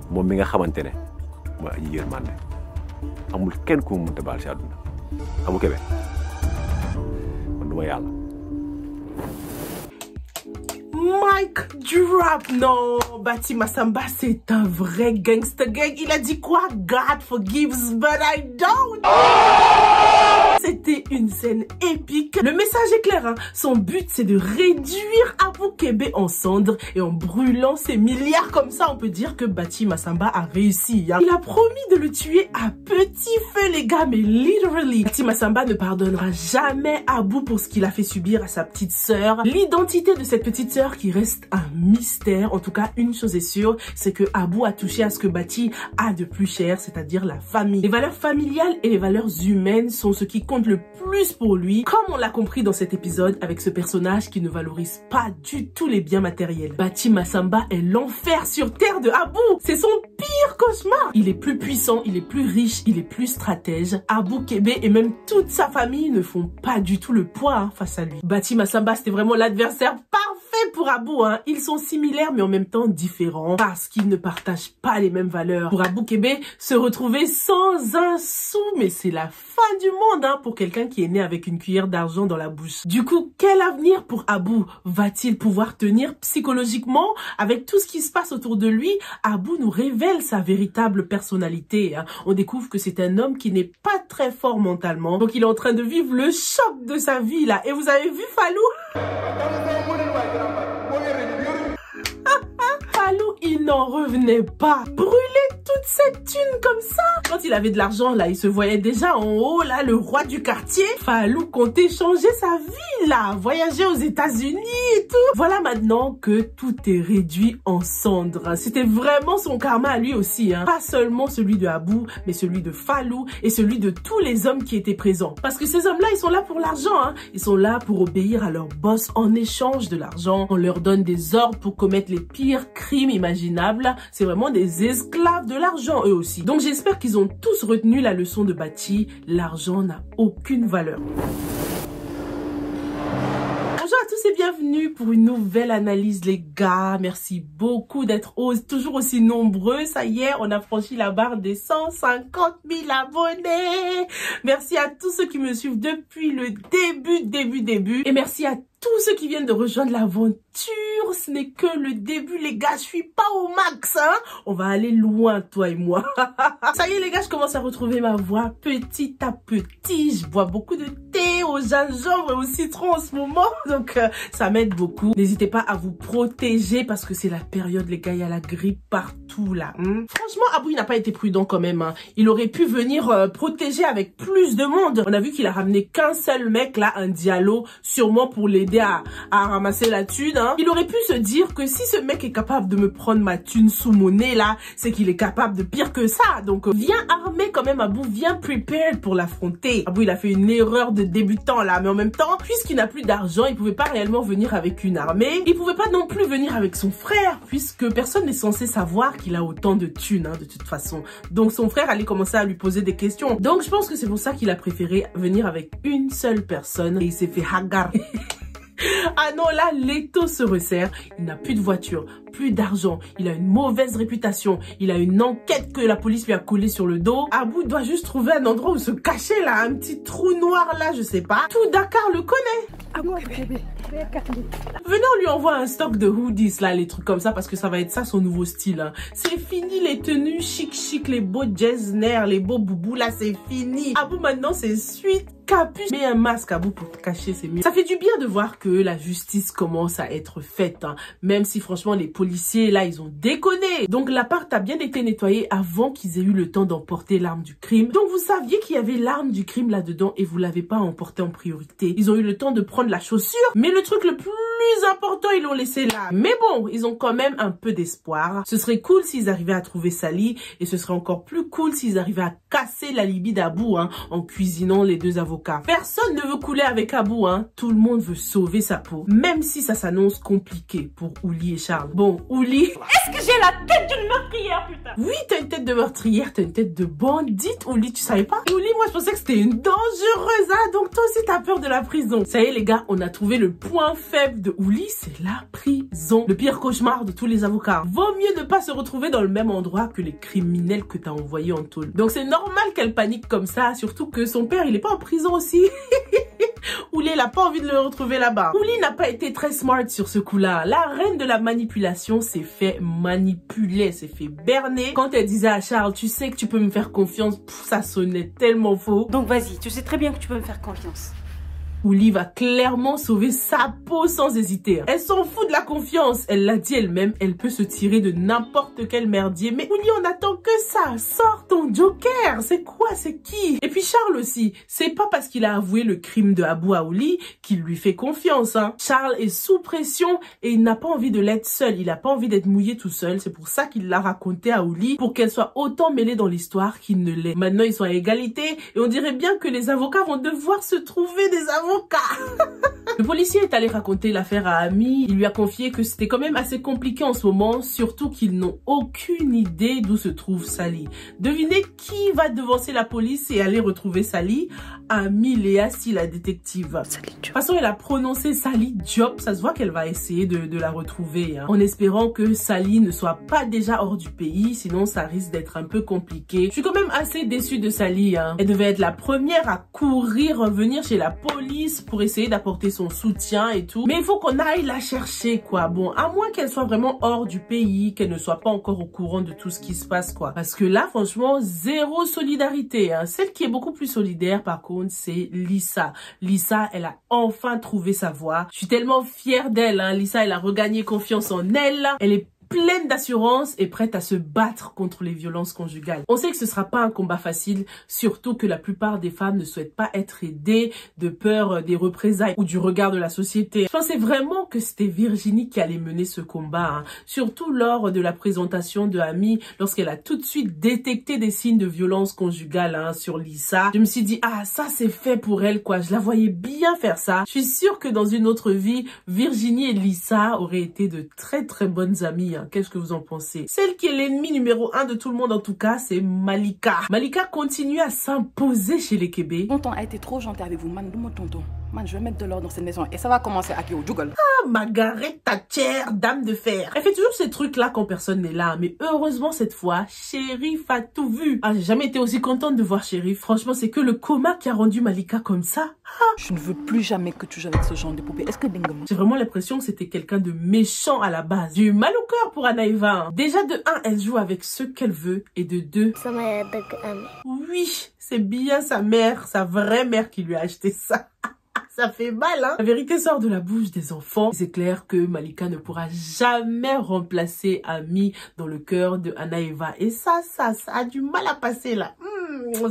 moom mi nga xamante ne mooy aji yërmande amul kenn ku mu mënta baal si àdduna Abou Kébé man du ma yàlla. Mic drop. Non, Bati Massamba, c'est un vrai gangster gang. Il a dit quoi? God forgives, but I don't. C'était une scène épique. Le message est clair, hein. Son but, c'est de réduire Abou Kébé en cendres. Et en brûlant ses milliards comme ça, on peut dire que Bati Massamba a réussi, hein. Il a promis de le tuer à petit feu, les gars. Mais literally, Bati Massamba ne pardonnera jamais Abou pour ce qu'il a fait subir à sa petite sœur. L'identité de cette petite sœur qui reste un mystère. En tout cas, une chose est sûre, c'est que Abou a touché à ce que Bati a de plus cher, c'est-à-dire la famille. Les valeurs familiales et les valeurs humaines sont ce qui compte le plus pour lui, comme on l'a compris dans cet épisode avec ce personnage qui ne valorise pas du tout les biens matériels. Bati Massamba est l'enfer sur terre de Abou. C'est son pire cauchemar. Il est plus puissant, il est plus riche, il est plus stratège. Abou Kébé et même toute sa famille ne font pas du tout le poids face à lui. Bati Massamba, c'était vraiment l'adversaire parfait pour Abou, hein. Ils sont similaires mais en même temps différents parce qu'ils ne partagent pas les mêmes valeurs. Pour Abou Kébé, se retrouver sans un sou, mais c'est la fin du monde, hein, pour quelqu'un qui est né avec une cuillère d'argent dans la bouche. Du coup, quel avenir pour Abou? Va-t-il pouvoir tenir psychologiquement avec tout ce qui se passe autour de lui? Abou nous révèle sa véritable personnalité, hein. On découvre que c'est un homme qui n'est pas très fort mentalement, donc il est en train de vivre le choc de sa vie là. Et vous avez vu Fallou? Fallou, il n'en revenait pas. Brûler toute cette thune comme ça. Quand il avait de l'argent, là, il se voyait déjà en haut, là, le roi du quartier. Fallou comptait changer sa vie, là, voyager aux États-Unis et tout. Voilà maintenant que tout est réduit en cendres. C'était vraiment son karma à lui aussi, hein. Pas seulement celui de Abou, mais celui de Fallou et celui de tous les hommes qui étaient présents. Parce que ces hommes-là, ils sont là pour l'argent, hein. Ils sont là pour obéir à leur boss en échange de l'argent. On leur donne des ordres pour commettre les pires crimes imaginables. C'est vraiment des esclaves de l'argent, eux aussi. Donc j'espère qu'ils ont tous retenu la leçon de Bati. L'argent n'a aucune valeur. Bonjour à tous et bienvenue pour une nouvelle analyse, les gars. Merci beaucoup d'être toujours aussi nombreux. Ça y est, on a franchi la barre des 150 000 abonnés. Merci à tous ceux qui me suivent depuis le début. Et merci à tous ceux qui viennent de rejoindre l'aventure. Ce n'est que le début, les gars. Je suis pas au max, hein. On va aller loin, toi et moi. Ça y est, les gars, je commence à retrouver ma voix petit à petit. Je bois beaucoup de thé au gingembre et au citron en ce moment. Donc, ça m'aide beaucoup. N'hésitez pas à vous protéger parce que c'est la période, les gars. Il y a la grippe partout, là. Franchement, Abou, il n'a pas été prudent quand même, hein. Il aurait pu venir protéger avec plus de monde. On a vu qu'il a ramené qu'un seul mec, là, un Diallo, sûrement pour l'aider à ramasser la thune, hein. Il aurait pu se dire que si ce mec est capable de me prendre ma thune sous mon nez là, c'est qu'il est capable de pire que ça. Donc viens armé quand même, Abou, viens prepared pour l'affronter. Abou, il a fait une erreur de débutant là, mais en même temps, puisqu'il n'a plus d'argent, il pouvait pas réellement venir avec une armée. Il pouvait pas non plus venir avec son frère, puisque personne n'est censé savoir qu'il a autant de thunes, hein, de toute façon. Donc son frère allait commencer à lui poser des questions. Donc je pense que c'est pour ça qu'il a préféré venir avec une seule personne et il s'est fait hagar. Ah non, là, l'étau se resserre. Il n'a plus de voiture, plus d'argent. Il a une mauvaise réputation. Il a une enquête que la police lui a collée sur le dos. Abou doit juste trouver un endroit où se cacher, là. Un petit trou noir, là, je sais pas. Tout Dakar le connaît. Abou Kébé. Venez, on lui envoie un stock de hoodies, là, les trucs comme ça, parce que ça va être ça, son nouveau style, hein. C'est fini, les tenues chic, les beaux jazzner, les beaux boubous, là, c'est fini. Abou, maintenant, c'est suite capuche. Mets un masque, Abou, pour te cacher, c'est mieux. Ça fait du bien de voir que la justice commence à être faite, hein. Même si, franchement, les policiers, là, ils ont déconné. Donc, l'appart a bien été nettoyé avant qu'ils aient eu le temps d'emporter l'arme du crime. Donc, vous saviez qu'il y avait l'arme du crime là-dedans et vous l'avez pas emporté en priorité. Ils ont eu le temps de prendre la chaussure, mais le truc le plus important, ils l'ont laissé là. Mais bon, ils ont quand même un peu d'espoir. Ce serait cool s'ils arrivaient à trouver Sally et ce serait encore plus cool s'ils arrivaient à casser l'alibi d'Abou, hein, en cuisinant les deux avocats. Personne ne veut couler avec Abou, hein. Tout le monde veut sauver sa peau, même si ça s'annonce compliqué pour Ouli et Charles. Bon, Ouli... Est-ce que j'ai la tête d'une meurtrière, putain? Oui, t'as une tête de meurtrière, t'as une tête de bandite. Ouli, tu savais pas? Et Ouli, moi je pensais que c'était une dangereuse, hein. Donc toi aussi t'as peur de la prison. Ça y est les gars, on a trouvé le point faible de Ouli, c'est la prison. Le pire cauchemar de tous les avocats. Vaut mieux ne pas se retrouver dans le même endroit que les criminels que t'as envoyés en tôle. Donc c'est normal qu'elle panique comme ça, surtout que son père il est pas en prison aussi. Ouli, elle a pas envie de le retrouver là-bas. Ouli n'a pas été très smart sur ce coup-là. La reine de la manipulation s'est fait manipuler, s'est fait berner. Quand elle disait à Charles, tu sais que tu peux me faire confiance, ça sonnait tellement faux. Donc vas-y, tu sais très bien que tu peux me faire confiance. Ouli va clairement sauver sa peau sans hésiter. Elle s'en fout de la confiance. Elle l'a dit elle-même, elle peut se tirer de n'importe quel merdier. Mais Ouli, on attend que ça. Sors ton Joker. C'est quoi? C'est qui? Et puis Charles aussi. C'est pas parce qu'il a avoué le crime de Abou à Ouli qu'il lui fait confiance, hein. Charles est sous pression et il n'a pas envie de l'être seul. Il a pas envie d'être mouillé tout seul. C'est pour ça qu'il l'a raconté à Ouli, pour qu'elle soit autant mêlée dans l'histoire qu'il ne l'est. Maintenant, ils sont à égalité et on dirait bien que les avocats vont devoir se trouver des avocats. Le policier est allé raconter l'affaire à Ami. Il lui a confié que c'était quand même assez compliqué en ce moment, surtout qu'ils n'ont aucune idée d'où se trouve Sally. Devinez qui va devancer la police et aller retrouver Sally? Ami Léa, si la détective. Sally Diop. De toute façon, elle a prononcé Sally Diop. Ça se voit qu'elle va essayer de la retrouver, hein, en espérant que Sally ne soit pas déjà hors du pays, sinon ça risque d'être un peu compliqué. Je suis quand même assez déçue de Sally, hein. Elle devait être la première à courir, revenir chez la police pour essayer d'apporter son soutien et tout. Mais il faut qu'on aille la chercher, quoi. Bon, à moins qu'elle soit vraiment hors du pays, qu'elle ne soit pas encore au courant de tout ce qui se passe, quoi. Parce que là, franchement, zéro solidarité, hein. Celle qui est beaucoup plus solidaire, par contre, c'est Lisa. Lisa, elle a enfin trouvé sa voie. Je suis tellement fière d'elle, hein. Lisa, elle a regagné confiance en elle. Elle est pleine d'assurance et prête à se battre contre les violences conjugales. On sait que ce sera pas un combat facile, surtout que la plupart des femmes ne souhaitent pas être aidées de peur des représailles ou du regard de la société. Je pensais vraiment que c'était Virginie qui allait mener ce combat, hein. Surtout lors de la présentation de Ami, lorsqu'elle a tout de suite détecté des signes de violence conjugale, hein, sur Lisa. Je me suis dit, ah, ça c'est fait pour elle, quoi. Je la voyais bien faire ça. Je suis sûre que dans une autre vie, Virginie et Lisa auraient été de très très bonnes amies. Qu'est-ce que vous en pensez? Celle qui est l'ennemi numéro 1 de tout le monde, en tout cas, c'est Malika. Malika continue à s'imposer chez les Québé. Tonton a été trop gentil avec vous, man. Dis-moi tonton. Man, je vais mettre de l'ordre dans cette maison et ça va commencer à au Google. Ah, Margaret Thatcher, dame de fer. Elle fait toujours ces trucs-là quand personne n'est là. Mais heureusement, cette fois, Shérif a tout vu. Ah, j'ai jamais été aussi contente de voir Shérif. Franchement, c'est que le coma qui a rendu Malika comme ça. Ah. Je ne veux plus jamais que tu joues avec ce genre de poupée. Est-ce que Bingama? J'ai vraiment l'impression que c'était quelqu'un de méchant à la base. J'ai eu mal au cœur pour Anaïva. Déjà, de 1, elle joue avec ceux qu'elle veut. Et de 2, oui, c'est bien sa mère, sa vraie mère qui lui a acheté ça. Ça fait mal, hein. La vérité sort de la bouche des enfants. C'est clair que Malika ne pourra jamais remplacer Ami dans le cœur de Anaïva. Et ça a du mal à passer, là.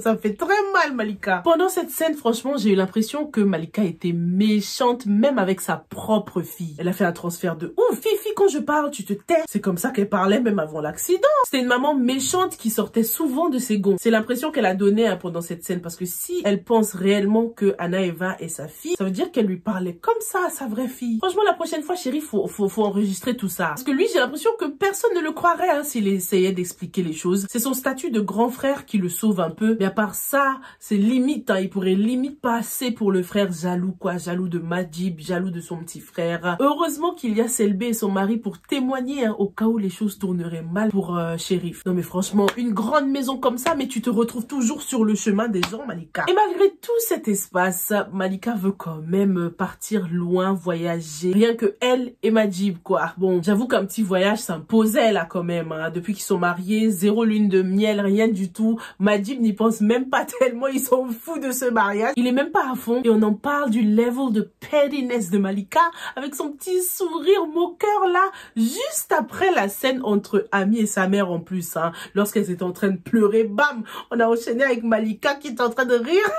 Ça fait très mal, Malika. Pendant cette scène, franchement, j'ai eu l'impression que Malika était méchante, même avec sa propre fille. Elle a fait un transfert de ouf. Fifi, quand je parle, tu te tais. C'est comme ça qu'elle parlait même avant l'accident. C'était une maman méchante qui sortait souvent de ses gonds. C'est l'impression qu'elle a donnée, hein, pendant cette scène. Parce que si elle pense réellement que Anaïva est sa fille, ça veut dire qu'elle lui parlait comme ça à sa vraie fille. Franchement, la prochaine fois, chérie, faut enregistrer tout ça. Parce que lui, j'ai l'impression que personne ne le croirait, hein, s'il essayait d'expliquer les choses. C'est son statut de grand frère qui le sauve un peu. Mais à part ça, c'est limite, hein, il pourrait limite passer pour le frère jaloux, quoi. Jaloux de Majib, jaloux de son petit frère. Heureusement qu'il y a Selbé et son mari pour témoigner, hein, au cas où les choses tourneraient mal pour Shérif. Non mais franchement, une grande maison comme ça, mais tu te retrouves toujours sur le chemin des gens, Malika. Et malgré tout cet espace, Malika veut quand même partir loin, voyager. Rien que elle et Majib, quoi. Bon, j'avoue qu'un petit voyage s'imposait là quand même, hein. Depuis qu'ils sont mariés, 0 lune de miel, rien du tout. Majib n'y pense même pas tellement, ils sont fous de ce mariage. Il est même pas à fond. Et on en parle du level de pettiness de Malika avec son petit sourire moqueur là, juste après la scène entre Ami et sa mère en plus, hein. Lorsqu'elles étaient en train de pleurer, bam, on a enchaîné avec Malika qui est en train de rire.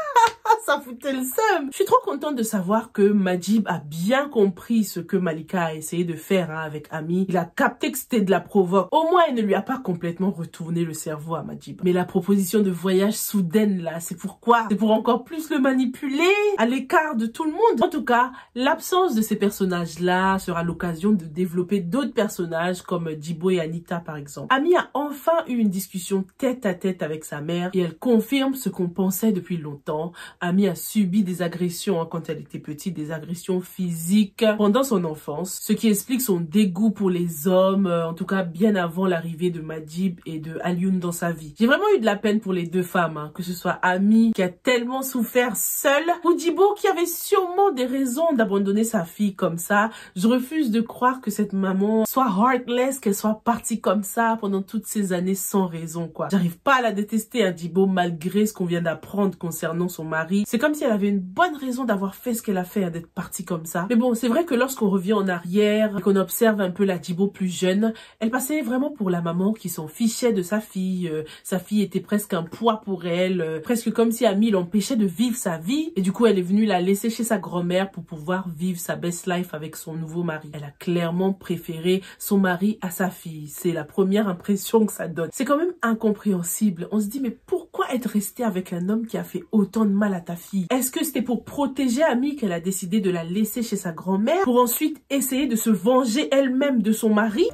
Ça foutait le seum. Je suis trop contente de savoir que Majib a bien compris ce que Malika a essayé de faire avec Ami. Il a capté que c'était de la provoque. Au moins, il ne lui a pas complètement retourné le cerveau à Majib. Mais la proposition de voyage soudaine là, c'est pourquoi? C'est pour encore plus le manipuler à l'écart de tout le monde. En tout cas, l'absence de ces personnages-là sera l'occasion de développer d'autres personnages comme Djibo et Anita par exemple. Ami a enfin eu une discussion tête à tête avec sa mère et elle confirme ce qu'on pensait depuis longtemps. Ami a subi des agressions quand elle était petite, des agressions physiques pendant son enfance, ce qui explique son dégoût pour les hommes, en tout cas bien avant l'arrivée de Majib et de Alioune dans sa vie. J'ai vraiment eu de la peine pour les deux femmes, que ce soit Ami qui a tellement souffert seule ou Djibo qui avait sûrement des raisons d'abandonner sa fille comme ça. Je refuse de croire que cette maman soit heartless, qu'elle soit partie comme ça pendant toutes ces années sans raison quoi. J'arrive pas à la détester Djibo malgré ce qu'on vient d'apprendre concernant son mari. C'est comme si elle avait une bonne raison d'avoir fait ce qu'elle a fait, d'être partie comme ça. Mais bon, c'est vrai que lorsqu'on revient en arrière et qu'on observe un peu la Djibo plus jeune, elle passait vraiment pour la maman qui s'en fichait de sa fille. Sa fille était presque un poids pour elle, presque comme si Ami l'empêchait de vivre sa vie. Et du coup, elle est venue la laisser chez sa grand-mère pour pouvoir vivre sa best life avec son nouveau mari. Elle a clairement préféré son mari à sa fille. C'est la première impression que ça donne. C'est quand même incompréhensible. On se dit, mais pourquoi être restée avec un homme qui a fait autant de mal à ta fille? Est-ce que c'était pour protéger Ami qu'elle a décidé de la laisser chez sa grand-mère pour ensuite essayer de se venger elle-même de son mari?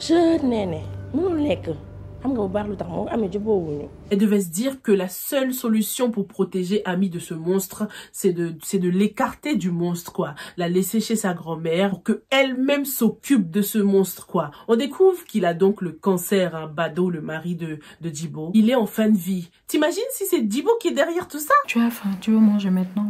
Elle devait se dire que la seule solution pour protéger Ami de ce monstre, c'est de l'écarter du monstre, quoi. La laisser chez sa grand-mère pour que elle-même s'occupe de ce monstre, quoi. On découvre qu'il a donc le cancer, Bado, le mari de Djibo. Il est en fin de vie. T'imagines si c'est Djibo qui est derrière tout ça? Tu as faim, tu veux manger maintenant?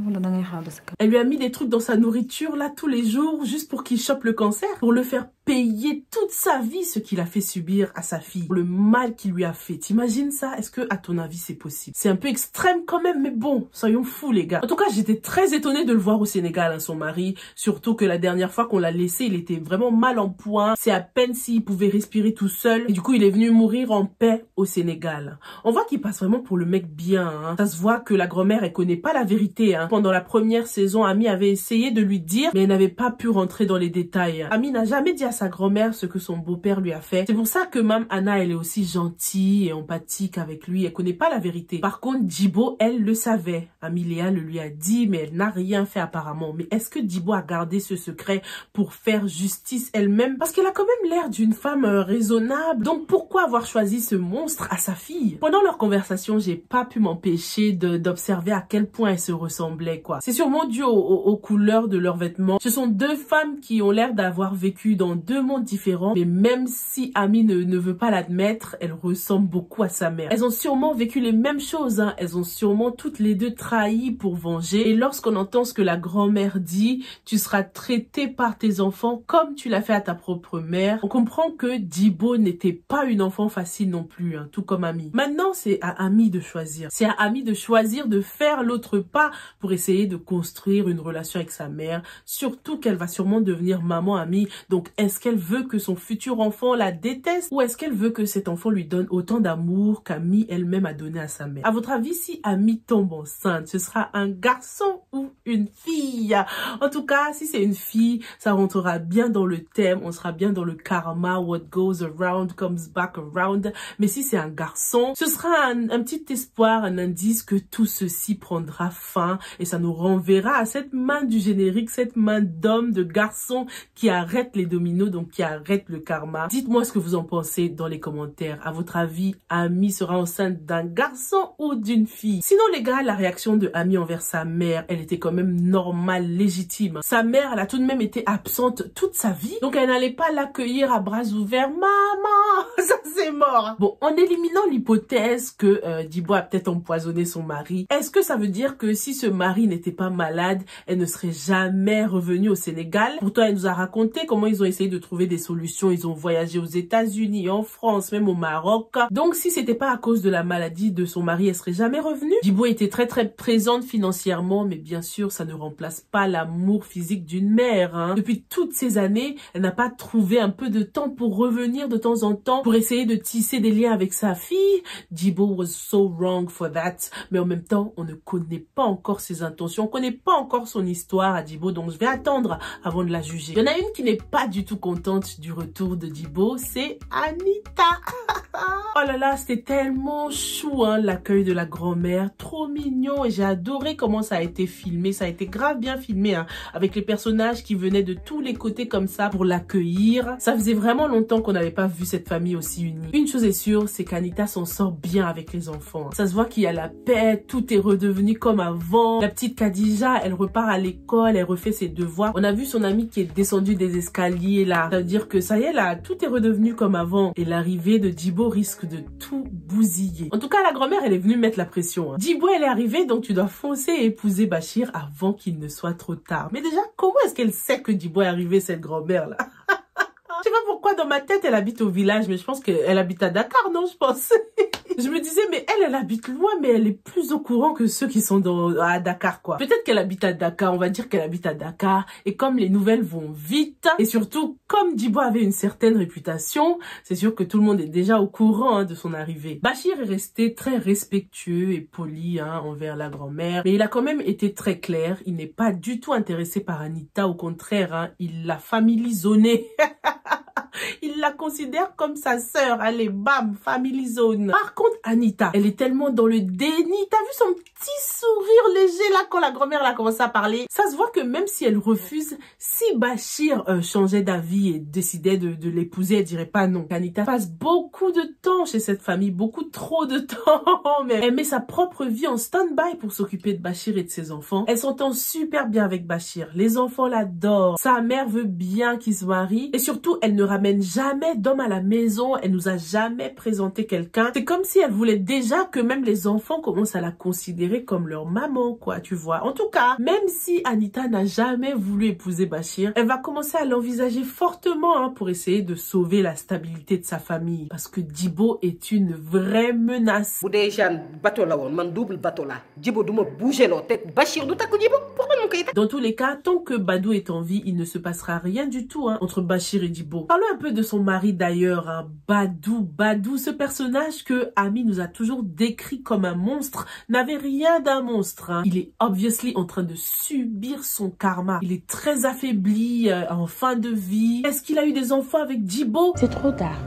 Elle lui a mis des trucs dans sa nourriture, là, tous les jours, juste pour qu'il chope le cancer, pour le faire payer toute sa vie ce qu'il a fait subir à sa fille, le mal qu'il lui a fait. T'imagines ça? Est-ce que, à ton avis, c'est possible? C'est un peu extrême quand même, mais bon, soyons fous les gars. En tout cas, j'étais très étonnée de le voir au Sénégal, son mari, surtout que la dernière fois qu'on l'a laissé, il était vraiment mal en point. C'est à peine s'il pouvait respirer tout seul. Et du coup, il est venu mourir en paix au Sénégal. On voit qu'il passe vraiment pour le mec bien. Ça se voit que la grand-mère, elle connaît pas la vérité. Pendant la première saison, Ami avait essayé de lui dire, mais elle n'avait pas pu rentrer dans les détails. Ami n'a jamais dit à sa grand-mère ce que son beau-père lui a fait. C'est pour ça que Mme Anna, elle est aussi gentille et empathique avec lui. Elle connaît pas la vérité. Par contre, Djibo, elle le savait. Ami Léa le lui a dit, mais elle n'a rien fait apparemment. Mais est-ce que Djibo a gardé ce secret pour faire justice elle-même? Parce qu'elle a quand même l'air d'une femme raisonnable. Donc pourquoi avoir choisi ce monstre à sa fille? Pendant leur conversation, j'ai pas pu m'empêcher d'observer à quel point elles se ressemblaient, quoi. C'est sûrement dû aux couleurs de leurs vêtements. Ce sont deux femmes qui ont l'air d'avoir vécu dans deux mondes différents, mais même si Ami ne veut pas l'admettre, elle ressemble beaucoup à sa mère. Elles ont sûrement vécu les mêmes choses, Elles ont sûrement toutes les deux trahi pour venger. Et lorsqu'on entend ce que la grand-mère dit, tu seras traité par tes enfants comme tu l'as fait à ta propre mère, on comprend que Djibo n'était pas une enfant facile non plus, tout comme Ami. Maintenant, c'est à Ami de choisir. C'est à Ami de choisir de faire l'autre pas pour essayer de construire une relation avec sa mère, surtout qu'elle va sûrement devenir maman Ami. Donc, est-ce qu'elle veut que son futur enfant la déteste ou est-ce qu'elle veut que cet enfant lui donne autant d'amour qu'Ami elle-même a donné à sa mère? À votre avis, si Ami tombe enceinte, ce sera un garçon ou une fille? En tout cas, si c'est une fille, ça rentrera bien dans le thème, on sera bien dans le karma, what goes around comes back around. Mais si c'est un garçon, ce sera un petit espoir, un indice que tout ceci prendra fin et ça nous renverra à cette main du générique, cette main d'homme, de garçon qui arrête les dominos, donc qui arrête le karma. Dites-moi ce que vous en pensez dans les commentaires. À votre avis, Ami sera enceinte d'un garçon ou d'une fille? Sinon les gars, la réaction de Ami envers sa mère, elle était quand même normale, légitime. Sa mère, elle a tout de même été absente toute sa vie, donc elle n'allait pas l'accueillir à bras ouverts. Maman, ça c'est mort. Bon, en éliminant l'hypothèse que Djibo a peut-être empoisonné son mari, est-ce que ça veut dire que si ce mari n'était pas malade, elle ne serait jamais revenue au Sénégal? Pourtant, elle nous a raconté comment ils ont essayé de trouver des solutions. Ils ont voyagé aux États-Unis, en France, même au Maroc. Donc, si c'était pas à cause de la maladie de son mari, elle serait jamais revenue. Djibo était très présente financièrement, mais bien sûr, ça ne remplace pas l'amour physique d'une mère. Hein. Depuis toutes ces années, elle n'a pas trouvé un peu de temps pour revenir de temps en temps, pour essayer de tisser des liens avec sa fille. Djibo was so wrong for that. Mais en même temps, on ne connaît pas encore ses intentions, on connaît pas encore son histoire à Djibo, donc je vais attendre avant de la juger. Il y en a une qui n'est pas du tout contente du retour de Djibo, c'est Anita. Oh là là, c'était tellement chou, hein, l'accueil de la grand-mère, trop mignon, et j'ai adoré comment ça a été filmé, ça a été grave bien filmé, hein, avec les personnages qui venaient de tous les côtés comme ça pour l'accueillir. Ça faisait vraiment longtemps qu'on n'avait pas vu cette famille aussi unie. Une chose est sûre, c'est qu'Anita s'en sort bien avec les enfants. Ça se voit qu'il y a la paix, tout est redevenu comme avant. La petite Khadija, elle repart à l'école, elle refait ses devoirs. On a vu son amie qui est descendue des escaliers là. Ça veut dire que ça y est là, tout est redevenu comme avant. Et l'arrivée de Djibo risque de tout bousiller. En tout cas, la grand-mère, elle est venue mettre la pression. Hein. Djibo, elle est arrivée, donc tu dois foncer et épouser Bachir avant qu'il ne soit trop tard. Mais déjà, comment est-ce qu'elle sait que Djibo est arrivé, cette grand-mère là? Je sais pas pourquoi dans ma tête elle habite au village, mais je pense qu'elle habite à Dakar, non, je pense. Je me disais, mais elle habite loin, mais elle est plus au courant que ceux qui sont à Dakar, quoi. Peut-être qu'elle habite à Dakar, on va dire qu'elle habite à Dakar. Et comme les nouvelles vont vite, et surtout, comme Djibo avait une certaine réputation, c'est sûr que tout le monde est déjà au courant hein, de son arrivée. Bachir est resté très respectueux et poli hein, envers la grand-mère, mais il a quand même été très clair. Il n'est pas du tout intéressé par Anita, au contraire, hein, il l'a familisonnée. Il la considère comme sa sœur. Allez, bam, family zone. Par contre, Anita, elle est tellement dans le déni. T'as vu son petit sourire léger là quand la grand-mère a commencé à parler? Ça se voit que même si elle refuse, si Bachir changeait d'avis et décidait de l'épouser, elle dirait pas non. Anita passe beaucoup de temps chez cette famille, beaucoup trop de temps. Mais elle met sa propre vie en stand-by pour s'occuper de Bachir et de ses enfants. Elle s'entend super bien avec Bachir. Les enfants l'adorent. Sa mère veut bien qu'il se marie. Et surtout, elle ne ramène jamais d'homme à la maison. Elle nous a jamais présenté quelqu'un. C'est comme si elle voulait déjà que même les enfants commencent à la considérer comme leur maman, quoi, tu vois. En tout cas, même si Anita n'a jamais voulu épouser Bachir, elle va commencer à l'envisager fortement hein, pour essayer de sauver la stabilité de sa famille. Parce que Djibo est une vraie menace. Dans tous les cas, tant que Badou est en vie, il ne se passera rien du tout hein, entre Bachir et Djibo. Parlons un peu de son mari d'ailleurs, hein, Badou, ce personnage que Ami nous a toujours décrit comme un monstre, n'avait rien d'un monstre. Hein. Il est obviously en train de subir son karma. Il est très affaibli en fin de vie. Est-ce qu'il a eu des enfants avec Djibo? C'est trop tard.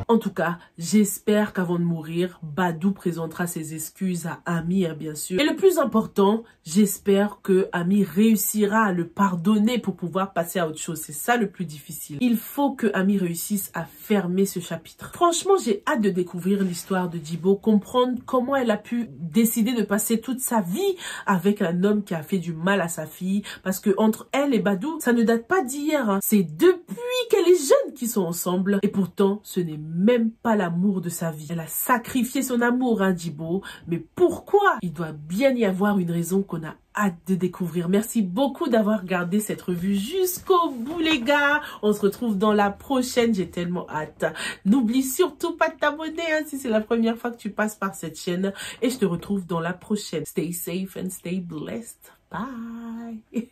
En tout cas, j'espère qu'avant de mourir, Badou présentera ses excuses à Ami, bien sûr. Et le plus important, j'espère que Ami réussira à le pardonner pour pouvoir passer à autre chose. C'est ça le plus difficile. Il faut que Ami réussisse à fermer ce chapitre. Franchement, j'ai hâte de découvrir l'histoire de Djibo, comprendre comment elle a pu décider de passer toute sa vie avec un homme qui a fait du mal à sa fille. Parce que entre elle et Badou, ça ne date pas d'hier. Hein. C'est depuis qu'elle est jeune qu'ils sont ensemble. Et pourtant, ce n'est même pas l'amour de sa vie. Elle a sacrifié son amour, hein, Djibo. Mais pourquoi? Il doit bien y avoir une raison qu'on a hâte de découvrir. Merci beaucoup d'avoir regardé cette revue jusqu'au bout, les gars. On se retrouve dans la prochaine. J'ai tellement hâte. N'oublie surtout pas de t'abonner hein, si c'est la première fois que tu passes par cette chaîne. Et je te retrouve dans la prochaine. Stay safe and stay blessed. Bye.